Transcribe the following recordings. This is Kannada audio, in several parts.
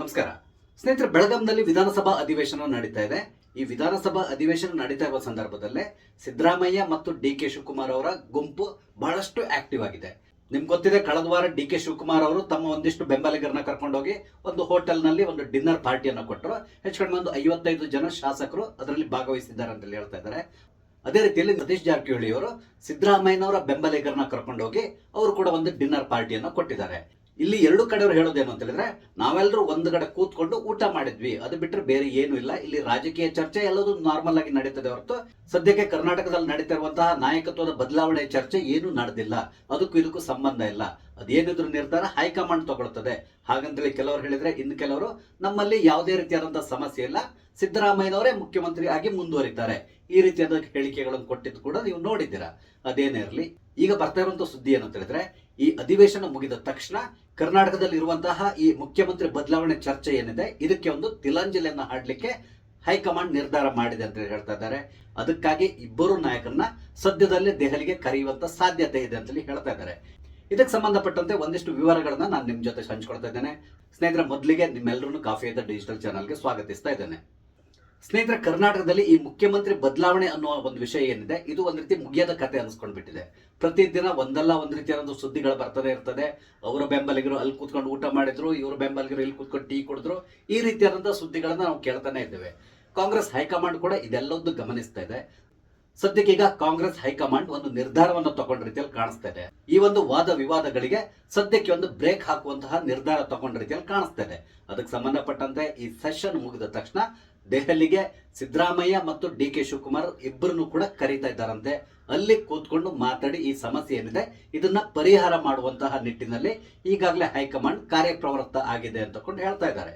ನಮಸ್ಕಾರ ಸ್ನೇಹಿತರೆ, ಬೆಳಗಾಂನಲ್ಲಿ ವಿಧಾನಸಭಾ ಅಧಿವೇಶನ ನಡೀತಾ ಇದೆ. ಈ ವಿಧಾನಸಭಾ ಅಧಿವೇಶನ ನಡೀತಾ ಇರುವ ಸಂದರ್ಭದಲ್ಲೇ ಸಿದ್ದರಾಮಯ್ಯ ಮತ್ತು ಡಿ.ಕೆ. ಶಿವಕುಮಾರ್ ಅವರ ಗುಂಪು ಬಹಳಷ್ಟು ಆಕ್ಟಿವ್ ಆಗಿದೆ. ನಿಮ್ಗೆ ಗೊತ್ತಿದೆ, ಕಳೆದ ವಾರ ಡಿ.ಕೆ. ಶಿವಕುಮಾರ್ ಅವರು ತಮ್ಮ ಒಂದಿಷ್ಟು ಬೆಂಬಲಿಗರನ್ನ ಕರ್ಕೊಂಡೋಗಿ ಒಂದು ಹೋಟೆಲ್ನಲ್ಲಿ ಒಂದು ಡಿನ್ನರ್ ಪಾರ್ಟಿಯನ್ನು ಕೊಟ್ಟರು. ಹೆಚ್ಚು ಕಡಿಮೆ ಒಂದು 55 ಜನ ಶಾಸಕರು ಅದರಲ್ಲಿ ಭಾಗವಹಿಸಿದ್ದಾರೆ ಅಂತ ಹೇಳ್ತಾ ಇದ್ದಾರೆ. ಅದೇ ರೀತಿಯಲ್ಲಿ ಸತೀಶ್ ಜಾರಕಿಹೊಳಿ ಅವರು ಸಿದ್ದರಾಮಯ್ಯನವರ ಬೆಂಬಲಿಗರನ್ನ ಕರ್ಕೊಂಡೋಗಿ ಅವರು ಕೂಡ ಒಂದು ಡಿನ್ನರ್ ಪಾರ್ಟಿಯನ್ನು ಕೊಟ್ಟಿದ್ದಾರೆ. ಇಲ್ಲಿ ಎರಡು ಕಡೆಯವರು ಹೇಳೋದೇನು ಅಂತ ಹೇಳಿದ್ರೆ, ನಾವೆಲ್ಲರೂ ಒಂದು ಕಡೆ ಕೂತ್ಕೊಂಡು ಊಟ ಮಾಡಿದ್ವಿ, ಅದು ಬಿಟ್ಟರೆ ಬೇರೆ ಏನು ಇಲ್ಲ. ಇಲ್ಲಿ ರಾಜಕೀಯ ಚರ್ಚೆ ಎಲ್ಲದೂ ನಾರ್ಮಲ್ ಆಗಿ ನಡೀತದೆ ಹೊರತು ಸದ್ಯಕ್ಕೆ ಕರ್ನಾಟಕದಲ್ಲಿ ನಡೀತಿರುವಂತಹ ನಾಯಕತ್ವದ ಬದಲಾವಣೆ ಚರ್ಚೆ ಏನು ನಡೆದಿಲ್ಲ. ಅದಕ್ಕೂ ಇದಕ್ಕೂ ಸಂಬಂಧ ಇಲ್ಲ. ಅದೇನಿದ್ರು ನಿರ್ಧಾರ ಹೈಕಮಾಂಡ್ ತಗೊಳ್ತದೆ. ಹಾಗಂತೇಳಿ ಕೆಲವರು ಹೇಳಿದ್ರೆ, ಇನ್ನು ಕೆಲವರು ನಮ್ಮಲ್ಲಿ ಯಾವುದೇ ರೀತಿಯಾದಂತಹ ಸಮಸ್ಯೆ ಇಲ್ಲ, ಸಿದ್ದರಾಮಯ್ಯನವರೇ ಮುಖ್ಯಮಂತ್ರಿ ಆಗಿ ಮುಂದುವರಿತಾರೆ, ಈ ರೀತಿಯಾದ ಹೇಳಿಕೆಗಳನ್ನು ಕೊಟ್ಟಿದ್ದು ಕೂಡ ನೀವು ನೋಡಿದ್ದೀರಾ. ಅದೇನೇ ಇರಲಿ, ಈಗ ಬರ್ತಾ ಇರುವಂತಹ ಸುದ್ದಿ ಏನು ಅಂತ ಹೇಳಿದ್ರೆ, ಈ ಅಧಿವೇಶನ ಮುಗಿದ ತಕ್ಷಣ ಕರ್ನಾಟಕದಲ್ಲಿ ಇರುವಂತಹ ಈ ಮುಖ್ಯಮಂತ್ರಿ ಬದಲಾವಣೆ ಚರ್ಚೆ ಏನಿದೆ, ಇದಕ್ಕೆ ಒಂದು ತಿಲಾಂಜಲಿಯನ್ನು ಹಾಡಲಿಕ್ಕೆ ಹೈಕಮಾಂಡ್ ನಿರ್ಧಾರ ಮಾಡಿದೆ ಅಂತ ಹೇಳ್ತಾ ಇದ್ದಾರೆ. ಅದಕ್ಕಾಗಿ ಇಬ್ಬರು ನಾಯಕರನ್ನ ಸದ್ಯದಲ್ಲೇ ದೆಹಲಿಗೆ ಕರೆಯುವಂತ ಸಾಧ್ಯತೆ ಇದೆ ಅಂತ ಹೇಳ್ತಾ ಇದ್ದಾರೆ. ಇದಕ್ಕೆ ಸಂಬಂಧಪಟ್ಟಂತೆ ಒಂದಿಷ್ಟು ವಿವರಗಳನ್ನ ನಾನು ನಿಮ್ ಜೊತೆ ಹಂಚ್ಕೊಳ್ತಾ ಇದ್ದೇನೆ. ಸ್ನೇಹಿತರೆ, ಮೊದಲಿಗೆ ನಿಮ್ಮೆಲ್ಲರೂ ಕಾಫಿ ವಿತ್ ಡಿಜಿಟಲ್ ಚಾನಲ್ಗೆ ಸ್ವಾಗತಿಸ್ತಾ ಇದ್ದೇನೆ. ಸ್ನೇಹಿತರೆ, ಕರ್ನಾಟಕದಲ್ಲಿ ಈ ಮುಖ್ಯಮಂತ್ರಿ ಬದಲಾವಣೆ ಅನ್ನುವ ಒಂದು ವಿಷಯ ಏನಿದೆ, ಇದು ಒಂದ್ ರೀತಿ ಮುಗಿಯದ ಕತೆ ಅನ್ಸ್ಕೊಂಡ್ ಬಿಟ್ಟಿದೆ. ಪ್ರತಿದಿನ ಒಂದಲ್ಲ ಒಂದ್ ರೀತಿಯಾದ ಸುದ್ದಿಗಳು ಬರ್ತದೆ ಇರ್ತದೆ. ಅವರ ಬೆಂಬಲಿಗರು ಅಲ್ಲಿ ಕೂತ್ಕೊಂಡು ಊಟ ಮಾಡಿದ್ರು, ಇವ್ರ ಬೆಂಬಲಿಗರು ಇಲ್ಲಿ ಕೂತ್ಕೊಂಡು ಟೀ ಕುಡಿದ್ರು, ಈ ರೀತಿಯಾದಂತಹ ಸುದ್ದಿಗಳನ್ನ ನಾವು ಕೇಳ್ತಾನೆ ಇದ್ದೇವೆ. ಕಾಂಗ್ರೆಸ್ ಹೈಕಮಾಂಡ್ ಕೂಡ ಇದೆಲ್ಲೊಂದು ಗಮನಿಸ್ತಾ ಇದೆ. ಸದ್ಯಕ್ಕೆ ಈಗ ಕಾಂಗ್ರೆಸ್ ಹೈಕಮಾಂಡ್ ಒಂದು ನಿರ್ಧಾರವನ್ನು ತಗೊಂಡ ರೀತಿಯಲ್ಲಿ ಕಾಣಿಸ್ತಾ ಇದೆ. ಈ ಒಂದು ವಾದ ವಿವಾದಗಳಿಗೆ ಸದ್ಯಕ್ಕೆ ಒಂದು ಬ್ರೇಕ್ ಹಾಕುವಂತಹ ನಿರ್ಧಾರ ತಗೊಂಡ ರೀತಿಯಲ್ಲಿ ಕಾಣಿಸ್ತಾ ಇದೆ. ಅದಕ್ಕೆ ಸಂಬಂಧಪಟ್ಟಂತೆ ಈ ಸೆಷನ್ ಮುಗಿದ ತಕ್ಷಣ ದೆಹಲಿಗೆ ಸಿದ್ದರಾಮಯ್ಯ ಮತ್ತು ಡಿ.ಕೆ. ಶಿವಕುಮಾರ್ ಇಬ್ಬರನ್ನು ಕೂಡ ಕರೀತಾ ಇದ್ದಾರಂತೆ. ಅಲ್ಲಿ ಕೂತ್ಕೊಂಡು ಮಾತಾಡಿ ಈ ಸಮಸ್ಯೆ ಏನಿದೆ ಇದನ್ನ ಪರಿಹಾರ ಮಾಡುವಂತಹ ನಿಟ್ಟಿನಲ್ಲಿ ಈಗಾಗಲೇ ಹೈಕಮಾಂಡ್ ಕಾರ್ಯಪ್ರವೃತ್ತ ಆಗಿದೆ ಅಂತ ಹೇಳ್ತಾ ಇದ್ದಾರೆ.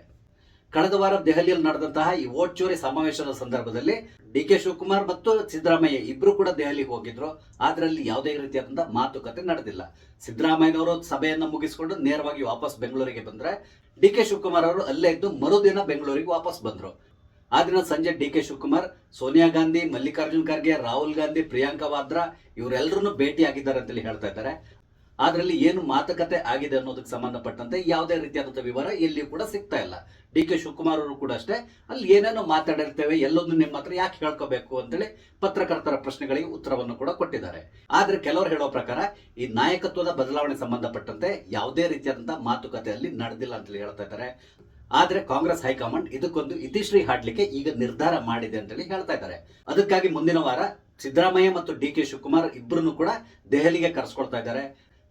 ಕಳೆದ ವಾರ ದೆಹಲಿಯಲ್ಲಿ ನಡೆದಂತಹ ಈ ವೋಟ್ ಚೋರಿ ಸಮಾವೇಶದ ಸಂದರ್ಭದಲ್ಲಿ ಡಿ.ಕೆ. ಶಿವಕುಮಾರ್ ಮತ್ತು ಸಿದ್ದರಾಮಯ್ಯ ಇಬ್ರು ಕೂಡ ದೆಹಲಿಗೆ ಹೋಗಿದ್ರು. ಆದ್ರಲ್ಲಿ ಯಾವುದೇ ರೀತಿಯಾದಂತಹ ಮಾತುಕತೆ ನಡೆದಿಲ್ಲ. ಸಿದ್ದರಾಮಯ್ಯನವರು ಸಭೆಯನ್ನು ಮುಗಿಸಿಕೊಂಡು ನೇರವಾಗಿ ವಾಪಸ್ ಬೆಂಗಳೂರಿಗೆ ಬಂದ್ರೆ, ಡಿ.ಕೆ. ಶಿವಕುಮಾರ್ ಅವರು ಅಲ್ಲೇ ಇದ್ದು ಮರುದಿನ ಬೆಂಗಳೂರಿಗೆ ವಾಪಸ್ ಬಂದ್ರು. ಆ ದಿನ ಸಂಜೆ ಡಿ.ಕೆ. ಶಿವಕುಮಾರ್ ಸೋನಿಯಾ ಗಾಂಧಿ, ಮಲ್ಲಿಕಾರ್ಜುನ್ ಖರ್ಗೆ, ರಾಹುಲ್ ಗಾಂಧಿ, ಪ್ರಿಯಾಂಕಾ ವಾದ್ರಾ ಇವರೆಲ್ಲರನ್ನು ಭೇಟಿ ಆಗಿದ್ದಾರೆ ಅಂತ ಹೇಳ್ತಾ ಇದ್ದಾರೆ. ಅದರಲ್ಲಿ ಏನು ಮಾತುಕತೆ ಆಗಿದೆ ಅನ್ನೋದಕ್ಕೆ ಸಂಬಂಧಪಟ್ಟಂತೆ ಯಾವುದೇ ರೀತಿಯಾದಂತಹ ವಿವರ ಎಲ್ಲಿಯೂ ಕೂಡ ಸಿಗ್ತಾ ಇಲ್ಲ. ಡಿ.ಕೆ. ಶಿವಕುಮಾರ್ ಅವರು ಕೂಡ ಅಷ್ಟೇ, ಅಲ್ಲಿ ಏನೇನೋ ಮಾತಾಡಿರ್ತೇವೆ, ಎಲ್ಲೊಂದು ನಿಮ್ಮ ಹತ್ರ ಯಾಕೆ ಹೇಳ್ಕೋಬೇಕು ಅಂತೇಳಿ ಪತ್ರಕರ್ತರ ಪ್ರಶ್ನೆಗಳಿಗೆ ಉತ್ತರವನ್ನು ಕೂಡ ಕೊಟ್ಟಿದ್ದಾರೆ. ಆದ್ರೆ ಕೆಲವರು ಹೇಳೋ ಪ್ರಕಾರ ಈ ನಾಯಕತ್ವದ ಬದಲಾವಣೆ ಸಂಬಂಧಪಟ್ಟಂತೆ ಯಾವುದೇ ರೀತಿಯಾದಂತಹ ಮಾತುಕತೆ ಅಲ್ಲಿ ನಡೆದಿಲ್ಲ ಅಂತ ಹೇಳ್ತಾ ಇದ್ದಾರೆ. ಆದ್ರೆ ಕಾಂಗ್ರೆಸ್ ಹೈಕಮಾಂಡ್ ಇದಕ್ಕೊಂದು ಇತಿಶ್ರೀ ಹಾಡ್ಲಿಕ್ಕೆ ಈಗ ನಿರ್ಧಾರ ಮಾಡಿದೆ ಅಂತೇಳಿ ಹೇಳ್ತಾ ಇದ್ದಾರೆ. ಅದಕ್ಕಾಗಿ ಮುಂದಿನ ವಾರ ಸಿದ್ದರಾಮಯ್ಯ ಮತ್ತು ಡಿ.ಕೆ. ಶಿವಕುಮಾರ್ ಇಬ್ಬರನ್ನು ಕೂಡ ದೆಹಲಿಗೆ ಕರೆಸ್ಕೊಳ್ತಾ ಇದ್ದಾರೆ.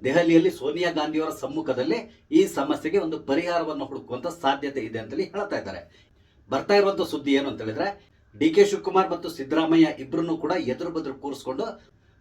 ದೆಹಲಿಯಲ್ಲಿ ಸೋನಿಯಾ ಗಾಂಧಿಯವರ ಸಮ್ಮುಖದಲ್ಲಿ ಈ ಸಮಸ್ಯೆಗೆ ಒಂದು ಪರಿಹಾರವನ್ನು ಹುಡುಕುವಂತ ಸಾಧ್ಯತೆ ಇದೆ ಅಂತೇಳಿ ಹೇಳ್ತಾ ಇದ್ದಾರೆ. ಬರ್ತಾ ಇರುವಂತ ಸುದ್ದಿ ಏನು ಅಂತ ಹೇಳಿದ್ರೆ, ಡಿ.ಕೆ. ಶಿವಕುಮಾರ್ ಮತ್ತು ಸಿದ್ದರಾಮಯ್ಯ ಇಬ್ಬರನ್ನು ಕೂಡ ಎದುರು ಬದುರು ಕೂರಿಸಿಕೊಂಡು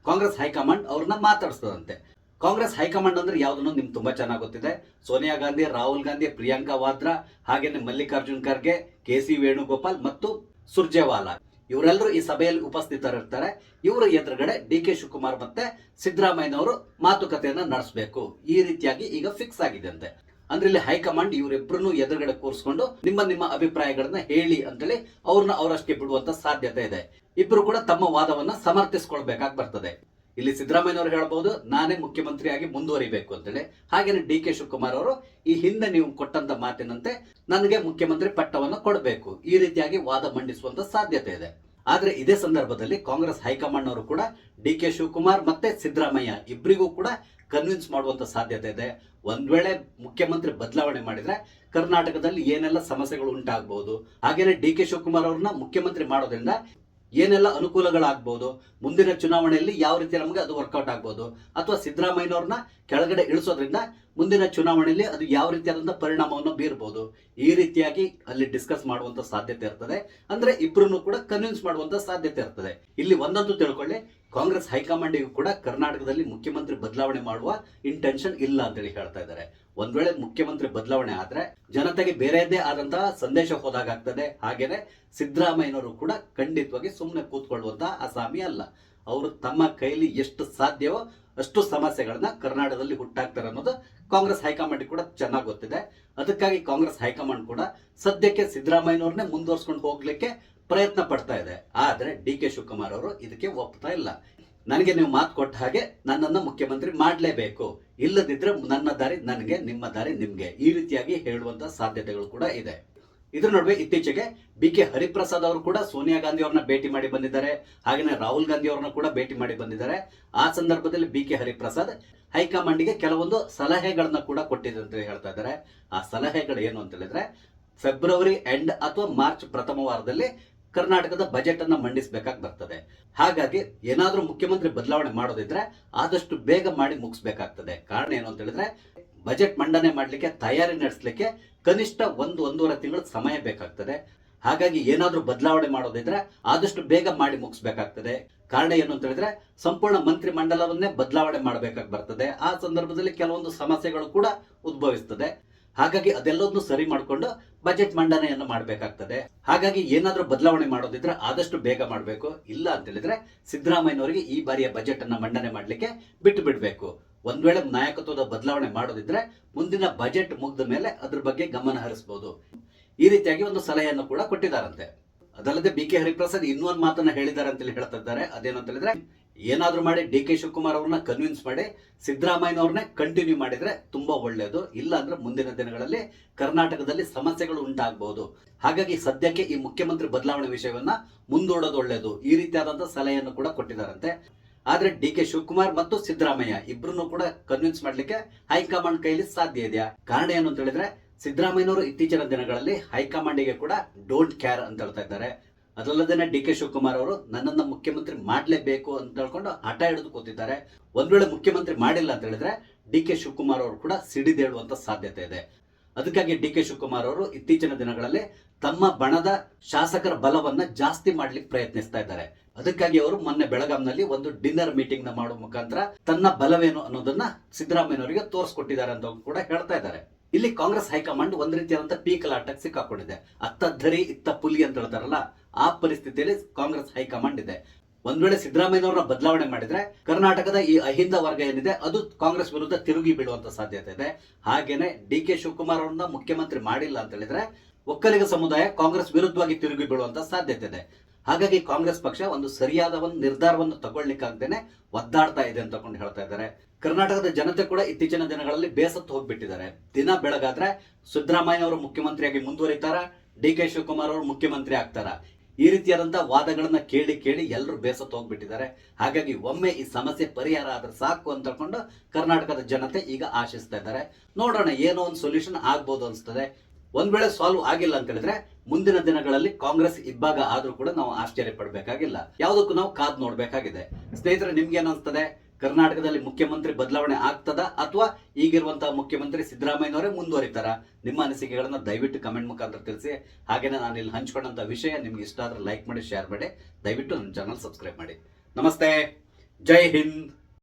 ಕಾಂಗ್ರೆಸ್ ಹೈಕಮಾಂಡ್ ಅವ್ರನ್ನ ಮಾತಾಡಿಸ್ತದಂತೆ. ಕಾಂಗ್ರೆಸ್ ಹೈಕಮಾಂಡ್ ಅಂದ್ರೆ ಯಾವ್ದನ್ನು ನಿಮ್ಗೆ ತುಂಬಾ ಚೆನ್ನಾಗಿ ಗೊತ್ತಿದೆ. ಸೋನಿಯಾ ಗಾಂಧಿ, ರಾಹುಲ್ ಗಾಂಧಿ, ಪ್ರಿಯಾಂಕಾ ವಾದ್ರಾ, ಹಾಗೇನೆ ಮಲ್ಲಿಕಾರ್ಜುನ್ ಖರ್ಗೆ, ಕೆ.ಸಿ. ವೇಣುಗೋಪಾಲ್ ಮತ್ತು ಸುರ್ಜೇವಾಲಾ ಇವರೆಲ್ಲರೂ ಈ ಸಭೆಯಲ್ಲಿ ಉಪಸ್ಥಿತರಿರ್ತಾರೆ. ಇವರ ಎದುರುಗಡೆ ಡಿ.ಕೆ. ಶಿವಕುಮಾರ್ ಮತ್ತೆ ಸಿದ್ದರಾಮಯ್ಯನವರು ಮಾತುಕತೆಯನ್ನ ನಡೆಸಬೇಕು, ಈ ರೀತಿಯಾಗಿ ಈಗ ಫಿಕ್ಸ್ ಆಗಿದೆ ಅಂತೆ. ಅಂದ್ರೆ ಇಲ್ಲಿ ಹೈಕಮಾಂಡ್ ಇವರಿಬ್ಬರನ್ನು ಎದುರುಗಡೆ ಕೂರಿಸಿಕೊಂಡು ನಿಮ್ಮ ಅಭಿಪ್ರಾಯಗಳನ್ನ ಹೇಳಿ ಅಂತೇಳಿ ಅವ್ರನ್ನ ಅವರಷ್ಟೇ ಬಿಡುವಂತ ಸಾಧ್ಯತೆ ಇದೆ. ಇಬ್ರು ಕೂಡ ತಮ್ಮ ವಾದವನ್ನ ಸಮರ್ಥಿಸಿಕೊಳ್ಬೇಕಾಗಿ ಬರ್ತದೆ. ಇಲ್ಲಿ ಸಿದ್ದರಾಮಯ್ಯನವರು ಹೇಳಬಹುದು, ನಾನೇ ಮುಖ್ಯಮಂತ್ರಿಯಾಗಿ ಮುಂದುವರಿಬೇಕು ಅಂತೇಳಿ. ಹಾಗೇನೆ ಡಿ.ಕೆ. ಶಿವಕುಮಾರ್ ಅವರು ಈ ಹಿಂದೆ ನೀವು ಕೊಟ್ಟಂತ ಮಾತಿನಂತೆ ನನಗೆ ಮುಖ್ಯಮಂತ್ರಿ ಪಟ್ಟವನ್ನು ಕೊಡಬೇಕು, ಈ ರೀತಿಯಾಗಿ ವಾದ ಮಂಡಿಸುವಂತ ಸಾಧ್ಯತೆ ಇದೆ. ಆದ್ರೆ ಇದೇ ಸಂದರ್ಭದಲ್ಲಿ ಕಾಂಗ್ರೆಸ್ ಹೈಕಮಾಂಡ್ ಅವರು ಕೂಡ ಡಿ.ಕೆ. ಶಿವಕುಮಾರ್ ಮತ್ತೆ ಸಿದ್ದರಾಮಯ್ಯ ಇಬ್ಬರಿಗೂ ಕೂಡ ಕನ್ವಿನ್ಸ್ ಮಾಡುವಂತ ಸಾಧ್ಯತೆ ಇದೆ. ಒಂದ್ ವೇಳೆ ಮುಖ್ಯಮಂತ್ರಿ ಬದಲಾವಣೆ ಮಾಡಿದ್ರೆ ಕರ್ನಾಟಕದಲ್ಲಿ ಏನೆಲ್ಲ ಸಮಸ್ಯೆಗಳು ಉಂಟಾಗಬಹುದು, ಹಾಗೇನೆ ಡಿ.ಕೆ. ಶಿವಕುಮಾರ್ ಅವ್ರನ್ನ ಮುಖ್ಯಮಂತ್ರಿ ಮಾಡೋದ್ರಿಂದ ಏನೆಲ್ಲ ಅನುಕೂಲಗಳಾಗಬಹುದು, ಮುಂದಿನ ಚುನಾವಣೆಯಲ್ಲಿ ಯಾವ ರೀತಿ ನಮಗೆ ಅದು ವರ್ಕೌಟ್ ಆಗ್ಬಹುದು, ಅಥವಾ ಸಿದ್ದರಾಮಯ್ಯನವ್ರನ್ನ ಕೆಳಗಡೆ ಇಳಿಸೋದ್ರಿಂದ ಮುಂದಿನ ಚುನಾವಣೆಯಲ್ಲಿ ಅದು ಯಾವ ರೀತಿಯಾದಂತಹ ಪರಿಣಾಮವನ್ನು ಬೀರಬಹುದು, ಈ ರೀತಿಯಾಗಿ ಅಲ್ಲಿ ಡಿಸ್ಕಸ್ ಮಾಡುವಂತ ಸಾಧ್ಯತೆ ಇರ್ತದೆ. ಅಂದ್ರೆ ಇಬ್ಬರನ್ನು ಕೂಡ ಕನ್ವಿನ್ಸ್ ಮಾಡುವಂತ ಸಾಧ್ಯತೆ ಇರ್ತದೆ. ಇಲ್ಲಿ ಒಂದಂತೂ ತಿಳ್ಕೊಳ್ಳಿ, ಕಾಂಗ್ರೆಸ್ ಹೈಕಮಾಂಡಿಗೂ ಕೂಡ ಕರ್ನಾಟಕದಲ್ಲಿ ಮುಖ್ಯಮಂತ್ರಿ ಬದಲಾವಣೆ ಮಾಡುವ ಇಂಟೆನ್ಷನ್ ಇಲ್ಲ ಅಂತೇಳಿ ಹೇಳ್ತಾ ಇದ್ದಾರೆ. ಒಂದ್ ವೇಳೆ ಮುಖ್ಯಮಂತ್ರಿ ಬದಲಾವಣೆ ಆದ್ರೆ ಜನತೆಗೆ ಬೇರೆಯದೇ ಆದಂತಹ ಸಂದೇಶ ಹೋದಾಗ್ತದೆ. ಹಾಗೇನೆ ಸಿದ್ದರಾಮಯ್ಯನವರು ಕೂಡ ಖಂಡಿತವಾಗಿ ಸುಮ್ಮನೆ ಕೂತ್ಕೊಳ್ಳುವಂತಹ ಅಸಾಮಿ ಅಲ್ಲ. ಅವರು ತಮ್ಮ ಕೈಲಿ ಎಷ್ಟು ಸಾಧ್ಯವೋ ಅಷ್ಟು ಸಮಸ್ಯೆಗಳನ್ನ ಕರ್ನಾಟಕದಲ್ಲಿ ಹುಟ್ಟಾಕ್ತಾರೆ ಅನ್ನೋದು ಕಾಂಗ್ರೆಸ್ ಹೈಕಮಾಂಡ್ ಕೂಡ ಚೆನ್ನಾಗಿ ಗೊತ್ತಿದೆ. ಅದಕ್ಕಾಗಿ ಕಾಂಗ್ರೆಸ್ ಹೈಕಮಾಂಡ್ ಕೂಡ ಸದ್ಯಕ್ಕೆ ಸಿದ್ದರಾಮಯ್ಯನವ್ರನ್ನೇ ಮುಂದುವರ್ಸ್ಕೊಂಡು ಹೋಗ್ಲಿಕ್ಕೆ ಪ್ರಯತ್ನ ಪಡ್ತಾ ಇದೆ. ಆದ್ರೆ ಡಿ.ಕೆ. ಶಿವಕುಮಾರ್ ಅವರು ಇದಕ್ಕೆ ಒಪ್ತಾ ಇಲ್ಲ. ನನಗೆ ನೀವು ಮಾತು ಕೊಟ್ಟ ಹಾಗೆ ನನ್ನನ್ನು ಮುಖ್ಯಮಂತ್ರಿ ಮಾಡಲೇಬೇಕು, ಇಲ್ಲದಿದ್ರೆ ನನ್ನ ದಾರಿ ನನಗೆ, ನಿಮ್ಮ ದಾರಿ ನಿಮ್ಗೆ, ಈ ರೀತಿಯಾಗಿ ಹೇಳುವಂತ ಸಾಧ್ಯತೆಗಳು ಕೂಡ ಇದೆ. ಇದ್ರ ನಡುವೆ ಇತ್ತೀಚೆಗೆ ಬಿ ಕೆ ಹರಿಪ್ರಸಾದ್ ಅವರು ಕೂಡ ಸೋನಿಯಾ ಗಾಂಧಿ ಅವ್ರನ್ನ ಭೇಟಿ ಮಾಡಿ ಬಂದಿದ್ದಾರೆ. ಹಾಗೆಯೇ ರಾಹುಲ್ ಗಾಂಧಿ ಅವ್ರನ್ನ ಕೂಡ ಭೇಟಿ ಮಾಡಿ ಬಂದಿದ್ದಾರೆ. ಆ ಸಂದರ್ಭದಲ್ಲಿ ಬಿ ಕೆ ಹರಿಪ್ರಸಾದ್ ಹೈಕಮಾಂಡ್ಗೆ ಕೆಲವೊಂದು ಸಲಹೆಗಳನ್ನ ಕೂಡ ಕೊಟ್ಟಿದೆ ಅಂತ ಹೇಳ್ತಾ ಇದ್ದಾರೆ. ಆ ಸಲಹೆಗಳು ಏನು ಅಂತ ಹೇಳಿದ್ರೆ, ಫೆಬ್ರವರಿ ಎಂಡ್ ಅಥವಾ ಮಾರ್ಚ್ ಪ್ರಥಮ ವಾರದಲ್ಲಿ ಕರ್ನಾಟಕದ ಬಜೆಟ್ ಅನ್ನ ಮಂಡಿಸಬೇಕಾಗಿ ಬರ್ತದೆ. ಹಾಗಾಗಿ ಏನಾದ್ರೂ ಮುಖ್ಯಮಂತ್ರಿ ಬದಲಾವಣೆ ಮಾಡೋದಿದ್ರೆ ಆದಷ್ಟು ಬೇಗ ಮಾಡಿ ಮುಗಿಸ್ಬೇಕಾಗ್ತದೆ. ಕಾರಣ ಏನು ಅಂತ ಹೇಳಿದ್ರೆ, ಬಜೆಟ್ ಮಂಡನೆ ಮಾಡಲಿಕ್ಕೆ, ತಯಾರಿ ನಡೆಸಲಿಕ್ಕೆ ಕನಿಷ್ಠ ಒಂದೂವರೆ ತಿಂಗಳ ಸಮಯ ಬೇಕಾಗ್ತದೆ. ಹಾಗಾಗಿ ಏನಾದ್ರೂ ಬದಲಾವಣೆ ಮಾಡೋದಿದ್ರೆ ಆದಷ್ಟು ಬೇಗ ಮಾಡಿ ಮುಗಿಸ್ಬೇಕಾಗ್ತದೆ. ಕಾರಣ ಏನು ಅಂತ ಹೇಳಿದ್ರೆ, ಸಂಪೂರ್ಣ ಮಂತ್ರಿ ಮಂಡಲವನ್ನೇ ಬದಲಾವಣೆ ಮಾಡಬೇಕಾಗಿ ಬರ್ತದೆ. ಆ ಸಂದರ್ಭದಲ್ಲಿ ಕೆಲವೊಂದು ಸಮಸ್ಯೆಗಳು ಕೂಡ ಉದ್ಭವಿಸ್ತದೆ. ಹಾಗಾಗಿ ಅದೆಲ್ಲವನ್ನು ಸರಿ ಮಾಡಿಕೊಂಡು ಬಜೆಟ್ ಮಂಡನೆಯನ್ನು ಮಾಡಬೇಕಾಗ್ತದೆ. ಹಾಗಾಗಿ ಏನಾದ್ರೂ ಬದಲಾವಣೆ ಮಾಡೋದಿದ್ರೆ ಆದಷ್ಟು ಬೇಗ ಮಾಡಬೇಕು. ಇಲ್ಲ ಅಂತ ಹೇಳಿದ್ರೆ ಸಿದ್ದರಾಮಯ್ಯನವರಿಗೆ ಈ ಬಾರಿಯ ಬಜೆಟ್ ಅನ್ನ ಮಂಡನೆ ಮಾಡಲಿಕ್ಕೆ ಬಿಟ್ಟು ಬಿಡಬೇಕು. ಒಂದ್ ವೇಳೆ ನಾಯಕತ್ವದ ಬದಲಾವಣೆ ಮಾಡೋದಿದ್ರೆ ಮುಂದಿನ ಬಜೆಟ್ ಮುಗಿದ ಮೇಲೆ ಅದ್ರ ಬಗ್ಗೆ ಗಮನ ಹರಿಸಬಹುದು. ಈ ರೀತಿಯಾಗಿ ಒಂದು ಸಲಹೆಯನ್ನು ಕೂಡ ಕೊಟ್ಟಿದ್ದಾರಂತೆ. ಅದಲ್ಲದೆ ಬಿ ಕೆ ಹರಿಪ್ರಸಾದ್ ಇನ್ನೂ ಒಂದು ಮಾತನ್ನ ಹೇಳಿದ್ದಾರೆ ಅಂತ ಹೇಳ್ತಾ ಇದ್ದಾರೆ. ಅದೇನಂತ ಹೇಳಿದ್ರೆ, ಏನಾದ್ರೂ ಮಾಡಿ ಡಿ ಕೆ ಶಿವಕುಮಾರ್ ಅವ್ರನ್ನ ಕನ್ವಿನ್ಸ್ ಮಾಡಿ ಸಿದ್ದರಾಮಯ್ಯನವ್ರನ್ನೇ ಕಂಟಿನ್ಯೂ ಮಾಡಿದ್ರೆ ತುಂಬಾ ಒಳ್ಳೆಯದು. ಇಲ್ಲ ಅಂದ್ರೆ ಮುಂದಿನ ದಿನಗಳಲ್ಲಿ ಕರ್ನಾಟಕದಲ್ಲಿ ಸಮಸ್ಯೆಗಳು ಉಂಟಾಗಬಹುದು. ಹಾಗಾಗಿ ಸದ್ಯಕ್ಕೆ ಈ ಮುಖ್ಯಮಂತ್ರಿ ಬದಲಾವಣೆ ವಿಷಯವನ್ನ ಮುಂದೂಡೋದು ಒಳ್ಳೆಯದು, ಈ ರೀತಿಯಾದಂತಹ ಸಲಹೆಯನ್ನು ಕೂಡ ಕೊಟ್ಟಿದ್ದಾರಂತೆ. ಆದ್ರೆ ಡಿ ಕೆ ಶಿವಕುಮಾರ್ ಮತ್ತು ಸಿದ್ದರಾಮಯ್ಯ ಇಬ್ಬರನ್ನು ಕೂಡ ಕನ್ವಿನ್ಸ್ ಮಾಡ್ಲಿಕ್ಕೆ ಹೈಕಮಾಂಡ್ ಕೈಲಿ ಸಾಧ್ಯ ಇದೆಯಾ? ಕಾರಣ ಏನು ಅಂತ ಹೇಳಿದ್ರೆ, ಸಿದ್ದರಾಮಯ್ಯನವರು ಇತ್ತೀಚಿನ ದಿನಗಳಲ್ಲಿ ಹೈಕಮಾಂಡಿಗೆ ಕೂಡ ಡೋಂಟ್ ಕೇರ್ ಅಂತ ಹೇಳ್ತಾ ಇದ್ದಾರೆ. ಅದಲ್ಲದೆ ಡಿ ಕೆ ಶಿವಕುಮಾರ್ ಅವರು ನನ್ನನ್ನ ಮುಖ್ಯಮಂತ್ರಿ ಮಾಡಲೇಬೇಕು ಅಂತ ಹೇಳ್ಕೊಂಡು ಹಠ ಹಿಡಿದು ಕೂತಿದ್ದಾರೆ. ಒಂದ್ ವೇಳೆ ಮುಖ್ಯಮಂತ್ರಿ ಮಾಡಿಲ್ಲ ಅಂತ ಹೇಳಿದ್ರೆ ಡಿ ಕೆ ಶಿವಕುಮಾರ್ ಅವರು ಕೂಡ ಸಿಡಿದೇಳುವಂತ ಸಾಧ್ಯತೆ ಇದೆ. ಅದಕ್ಕಾಗಿ ಡಿ ಕೆ ಶಿವಕುಮಾರ್ ಅವರು ಇತ್ತೀಚಿನ ದಿನಗಳಲ್ಲಿ ತಮ್ಮ ಬಣದ ಶಾಸಕರ ಬಲವನ್ನ ಜಾಸ್ತಿ ಮಾಡ್ಲಿಕ್ಕೆ ಪ್ರಯತ್ನಿಸ್ತಾ ಇದ್ದಾರೆ. ಅದಕ್ಕಾಗಿ ಅವರು ಮೊನ್ನೆ ಬೆಳಗಾಂನಲ್ಲಿ ಒಂದು ಡಿನ್ನರ್ ಮೀಟಿಂಗ್ ನ ಮಾಡುವ ಮುಖಾಂತರ ತನ್ನ ಬಲವೇನು ಅನ್ನೋದನ್ನ ಸಿದ್ದರಾಮಯ್ಯನವರಿಗೆ ತೋರಿಸ್ಕೊಟ್ಟಿದ್ದಾರೆ ಅಂತ ಕೂಡ ಹೇಳ್ತಾ ಇದ್ದಾರೆ. ಇಲ್ಲಿ ಕಾಂಗ್ರೆಸ್ ಹೈಕಮಾಂಡ್ ಒಂದ್ ರೀತಿಯಾದಂತಹ ಪೀಕಲಾಟಕ್ಕೆ ಸಿಕ್ಕಾಕೊಂಡಿದೆ. ಅತ್ತ ಧರಿ ಇತ್ತ ಪುಲಿ ಅಂತ ಹೇಳ್ತಾರಲ್ಲ, ಆ ಪರಿಸ್ಥಿತಿಯಲ್ಲಿ ಕಾಂಗ್ರೆಸ್ ಹೈಕಮಾಂಡ್ ಇದೆ. ಒಂದ್ ವೇಳೆ ಸಿದ್ದರಾಮಯ್ಯನವರನ್ನ ಬದಲಾವಣೆ ಮಾಡಿದ್ರೆ ಕರ್ನಾಟಕದ ಈ ಅಹಿಂದ ವರ್ಗ ಏನಿದೆ ಅದು ಕಾಂಗ್ರೆಸ್ ವಿರುದ್ಧ ತಿರುಗಿ ಬೀಳುವಂತ ಸಾಧ್ಯತೆ ಇದೆ. ಹಾಗೇನೆ ಡಿ ಕೆ ಶಿವಕುಮಾರ್ ಅವ್ರನ್ನ ಮುಖ್ಯಮಂತ್ರಿ ಮಾಡಿಲ್ಲ ಅಂತ ಹೇಳಿದ್ರೆ ಒಕ್ಕಲಿಗ ಸಮುದಾಯ ಕಾಂಗ್ರೆಸ್ ವಿರುದ್ಧವಾಗಿ ತಿರುಗಿ ಬೀಳುವಂತ ಸಾಧ್ಯತೆ ಇದೆ. ಹಾಗಾಗಿ ಕಾಂಗ್ರೆಸ್ ಪಕ್ಷ ಒಂದು ಸರಿಯಾದ ಒಂದು ನಿರ್ಧಾರವನ್ನು ತಗೊಳ್ಳಿಕ್ಕಾಗ್ದೇನೆ ಒದ್ದಾಡ್ತಾ ಇದೆ ಅಂತ ಹೇಳ್ತಾ ಇದ್ದಾರೆ. ಕರ್ನಾಟಕದ ಜನತೆ ಕೂಡ ಇತ್ತೀಚಿನ ದಿನಗಳಲ್ಲಿ ಬೇಸತ್ತು ಹೋಗ್ಬಿಟ್ಟಿದ್ದಾರೆ. ದಿನ ಬೆಳಗಾದ್ರೆ ಸಿದ್ದರಾಮಯ್ಯ ಅವರು ಮುಖ್ಯಮಂತ್ರಿಯಾಗಿ ಮುಂದುವರಿತಾರ, ಡಿ ಕೆ ಶಿವಕುಮಾರ್ ಅವರು ಮುಖ್ಯಮಂತ್ರಿ ಆಗ್ತಾರ, ಈ ರೀತಿಯಾದಂತಹ ವಾದಗಳನ್ನ ಕೇಳಿ ಕೇಳಿ ಎಲ್ಲರೂ ಬೇಸತ್ತು ಹೋಗ್ಬಿಟ್ಟಿದ್ದಾರೆ. ಹಾಗಾಗಿ ಒಮ್ಮೆ ಈ ಸಮಸ್ಯೆ ಪರಿಹಾರ ಆದ್ರೆ ಸಾಕು ಅಂತ ಹೇಳ್ಕೊಂಡು ಕರ್ನಾಟಕದ ಜನತೆ ಈಗ ಆಶಿಸ್ತಾ ಇದ್ದಾರೆ. ನೋಡೋಣ, ಏನೋ ಒಂದು ಸೊಲ್ಯೂಷನ್ ಆಗ್ಬೋದು ಅನ್ಸ್ತದೆ. ಒಂದ್ ವೇಳೆ ಸಾಲ್ವ್ ಆಗಿಲ್ಲ ಅಂತ ಹೇಳಿದ್ರೆ ಮುಂದಿನ ದಿನಗಳಲ್ಲಿ ಕಾಂಗ್ರೆಸ್ ಇಬ್ಬಾಗ ಆದ್ರೂ ಕೂಡ ನಾವು ಆಶ್ಚರ್ಯ ಪಡಬೇಕಾಗಿಲ್ಲ. ಯಾವುದಕ್ಕೂ ನಾವು ಕಾದ್ ನೋಡ್ಬೇಕಾಗಿದೆ. ಸ್ನೇಹಿತರೆ, ನಿಮ್ಗೆ ಏನ್ ಅನ್ಸ್ತದೆ? ಕರ್ನಾಟಕದಲ್ಲಿ ಮುಖ್ಯಮಂತ್ರಿ ಬದಲಾವಣೆ ಆಗ್ತದ ಅಥವಾ ಈಗಿರುವಂತಹ ಮುಖ್ಯಮಂತ್ರಿ ಸಿದ್ದರಾಮಯ್ಯನವರೇ ಮುಂದುವರಿತಾರ? ನಿಮ್ಮ ಅನಿಸಿಕೆಗಳನ್ನ ದಯವಿಟ್ಟು ಕಮೆಂಟ್ ಮುಖಾಂತರ ತಿಳಿಸಿ. ಹಾಗೇನೆ ನಾನು ಇಲ್ಲಿ ಹಂಚ್ಕೊಂಡಂತ ವಿಷಯ ನಿಮ್ಗೆ ಇಷ್ಟ ಆದ್ರೆ ಲೈಕ್ ಮಾಡಿ, ಶೇರ್ ಮಾಡಿ, ದಯವಿಟ್ಟು ನನ್ನ ಚಾನಲ್ ಸಬ್ಸ್ಕ್ರೈಬ್ ಮಾಡಿ. ನಮಸ್ತೆ, ಜೈ ಹಿಂದ್.